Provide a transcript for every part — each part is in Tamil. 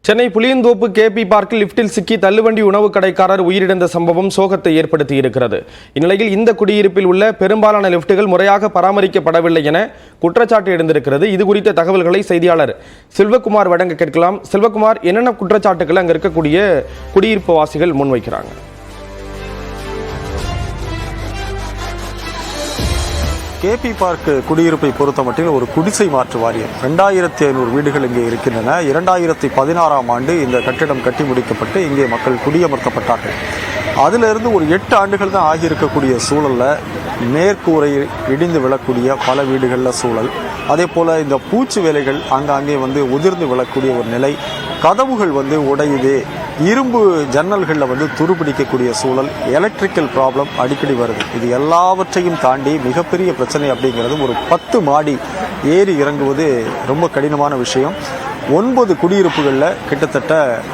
சென்னை புளியந்தோப்பு கேபி பார்க்கில் லிப்டில் சிக்கி தள்ளுவண்டி உணவு கடைக்காரர் உயிரிழந்த சம்பவம் சோகத்தை ஏற்படுத்தியிருக்கிறது. இந்நிலையில் இந்த குடியிருப்பில் உள்ள பெரும்பாலான லிப்டுகள் முறையாக பராமரிக்கப்படவில்லை என குற்றச்சாட்டு எழுந்திருக்கிறது. இது குறித்த தகவல்களை செய்தியாளர் செல்வகுமார் வழங்க கேட்கலாம். செல்வகுமார், என்னென்ன குற்றச்சாட்டுகள் அங்க இருக்கக்கூடிய குடியிருப்பு வாசிகள் முன்வைக்கிறாங்க? கேபி பார்க் குடியிருப்பை பொறுத்த மட்டில் ஒரு குடிசை மாற்று வாரியம். 2500 வீடுகள் இங்கே இருக்கின்றன. 2016ஆம் ஆண்டு இந்த கட்டிடம் கட்டி முடிக்கப்பட்டு இங்கே மக்கள் குடியமர்த்தப்பட்டார்கள். அதிலிருந்து ஒரு 8 ஆண்டுகள் தான் ஆகியிருக்கக்கூடிய சூழலில் மேற்கூரை இடிந்து விழக்கூடிய பல வீடுகளில் சூழல், அதே போல் இந்த பூச்சி வேலைகள் அங்கே உதிர்ந்து விழக்கூடிய ஒரு நிலை, கதவுகள் உடையுது, இரும்பு ஜன்னல்களில் துருப்பிடிக்கக்கூடிய சூழல், எலக்ட்ரிக்கல் ப்ராப்ளம் அடிக்கடி வருது. இது எல்லாவற்றையும் தாண்டி மிகப்பெரிய பிரச்சனை அப்படிங்கிறது ஒரு 10 மாடி ஏறி இறங்குவது ரொம்ப கடினமான விஷயம். 9 குடியிருப்புகளில் கிட்டத்தட்ட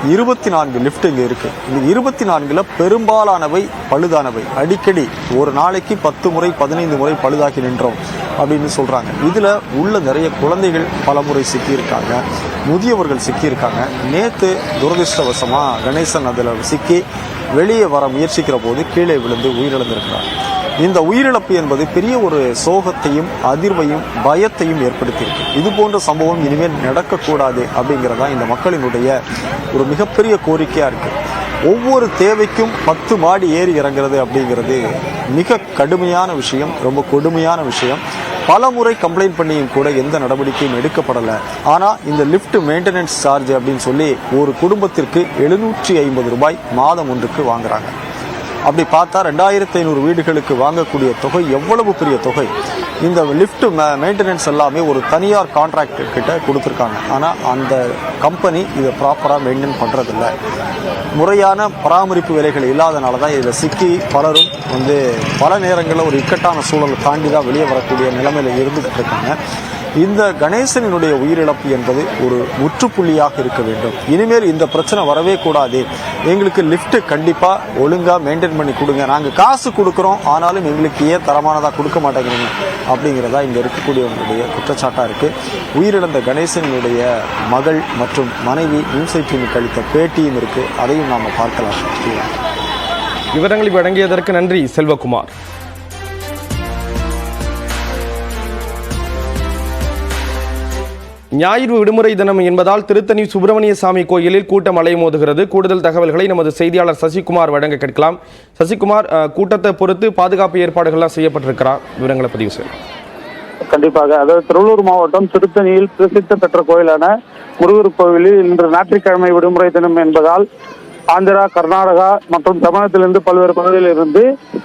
24 லிஃப்ட் இங்கே இருக்குது. இந்த 24ல் பெரும்பாலானவை பழுதானவை. அடிக்கடி ஒரு நாளைக்கு 10 முறை 15 முறை பழுதாகி நின்றோம் அப்படின்னு சொல்கிறாங்க. இதில் உள்ள நிறைய குழந்தைகள் பல முறை சிக்கியிருக்காங்க, முதியவர்கள் சிக்கியிருக்காங்க. நேற்று துரதிருஷ்டவசமாக கணேசன் அதில் சிக்கி வெளியே வர முயற்சிக்கிற போது கீழே விழுந்து உயிரிழந்திருக்கிறார். இந்த உயிரிழப்பு என்பது பெரிய ஒரு சோகத்தையும் அதிர்வையும் பயத்தையும் ஏற்படுத்தியிருக்கு. இது போன்ற சம்பவம் இனிமேல் நடக்கக்கூடாது அப்படிங்கிறதா இந்த மக்களினுடைய ஒரு மிகப்பெரிய கோரிக்கையாக இருக்குது. ஒவ்வொரு தேவைக்கும் 10 மாடி ஏறி இறங்குறது அப்படிங்கிறது மிக கடுமையான விஷயம், ரொம்ப கொடுமையான விஷயம். பல முறை கம்ப்ளைண்ட் பண்ணியும் கூட எந்த நடவடிக்கையும் எடுக்கப்படலை. ஆனால் இந்த லிஃப்ட் மெயின்டெனன்ஸ் சார்ஜ் அப்படின்னு சொல்லி ஒரு குடும்பத்திற்கு 750 ரூபாய் மாதம் ஒன்றுக்கு வாங்குறாங்க. அப்படி பார்த்தா 2500 வீடுகளுக்கு வாங்கக்கூடிய தொகை எவ்வளவு பெரிய தொகை. இந்த லிஃப்ட் மெயின்டெனன்ஸ் எல்லாமே ஒரு தனியார் கான்ட்ராக்ட் கிட்ட கொடுத்துருக்காங்க. ஆனால் அந்த கம்பெனி இதை ப்ராப்பராக மெயின்டைன் பண்ணுறதில்ல. முறையான பராமரிப்பு வேலைகள் இல்லாதனால தான் இதில் சிக்கி பலரும் பல நேரங்களில் ஒரு இக்கட்டான சூழலை தாண்டி தான் வெளியே வரக்கூடிய நிலைமையில் இருந்துகிட்டு இருக்காங்க. இந்த கணேசனுடைய உயிரிழப்பு என்பது ஒரு முற்றுப்புள்ளியாக இருக்க வேண்டும். இனிமேல் இந்த பிரச்சனை வரவே கூடாது. எங்களுக்கு லிஃப்ட் கண்டிப்பாக ஒழுங்காக மெயின்டைன் பண்ணி கொடுங்க, நாங்கள் காசு கொடுக்குறோம் ஆனாலும் எங்களுக்கு ஏன் தரமானதாக கொடுக்க மாட்டேங்கிறீங்க அப்படிங்கிறதா இங்கே இருக்கக்கூடியவங்களுடைய குற்றச்சாட்டாக இருக்குது. உயிரிழந்த கணேசனுடைய மகள் மற்றும் மனைவி நியூஸை டிவிக்கு அளித்த பேட்டியும் இருக்குது, அதையும் நாம் பார்க்கலாம். விவரங்களை வழங்கியதற்கு நன்றி செல்வகுமார். ஞாயிறு விடுமுறை தினம் என்பதால் திருத்தணி சுப்பிரமணிய சாமி கோயிலில் கூட்டம் அலைமோதுகிறது. கூடுதல் தகவல்களை நமது செய்தியாளர் சசிகுமார் வழங்க கேட்கலாம். சசிகுமார், கூட்டத்தை பொறுத்து பாதுகாப்பு ஏற்பாடுகள்லாம் செய்யப்பட்டிருக்கிறார், விவரங்களை பதிவு செய்யலாம். கண்டிப்பாக. அதாவது திருவள்ளூர் மாவட்டம் திருத்தணியில் பிரசித்தி பெற்ற கோயிலான முருகர் கோவிலில் இன்று ஞாயிற்றுக்கிழமை விடுமுறை தினம் என்பதால் ஆந்திரா, கர்நாடகா மற்றும் தமிழகத்திலிருந்து பல்வேறு பகுதிகளில் இருந்து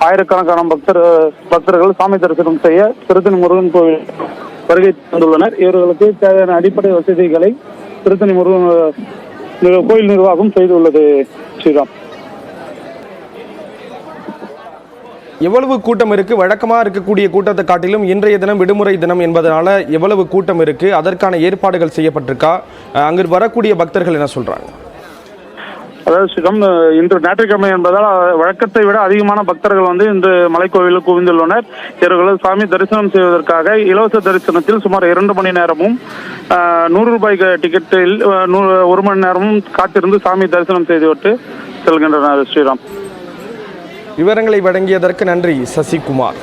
ஆயிரக்கணக்கான பக்தர்கள் சாமி தரிசனம் செய்ய திருத்தணி முருகன் கோவில் வருகை தந்துள்ளனர். இவர்களுக்கு தேவையான அடிப்படை வசதிகளை திருத்தணி முருகன் கோயில் நிர்வாகம் செய்துள்ளது. ஸ்ரீராம், எவ்வளவு கூட்டம் இருக்கு? வழக்கமாக இருக்கக்கூடிய கூட்டத்தை காட்டிலும் இன்றைய தினம் விடுமுறை தினம் என்பதனால எவ்வளவு கூட்டம் இருக்கு? அதற்கான ஏற்பாடுகள் செய்யப்பட்டிருக்கா? அங்கு வரக்கூடிய பக்தர்கள் என்ன சொல்றாங்க? அதாவது ஸ்ரீராம், இன்று ஞாயிற்றுக்கிழமை என்பதால் வழக்கத்தை விட அதிகமான பக்தர்கள் இன்று மலைக்கோவிலில் குவிந்துள்ளனர். இவர்கள் சாமி தரிசனம் செய்வதற்காக இலவச தரிசனத்தில் சுமார் 2 மணி நேரமும் 100 ரூபாய் டிக்கெட்டில் 1 மணி நேரமும் காத்திருந்து சாமி தரிசனம் செய்துவிட்டு செல்கின்றனர். ஸ்ரீராம், விவரங்களை வழங்கியதற்கு நன்றி சசிகுமார்.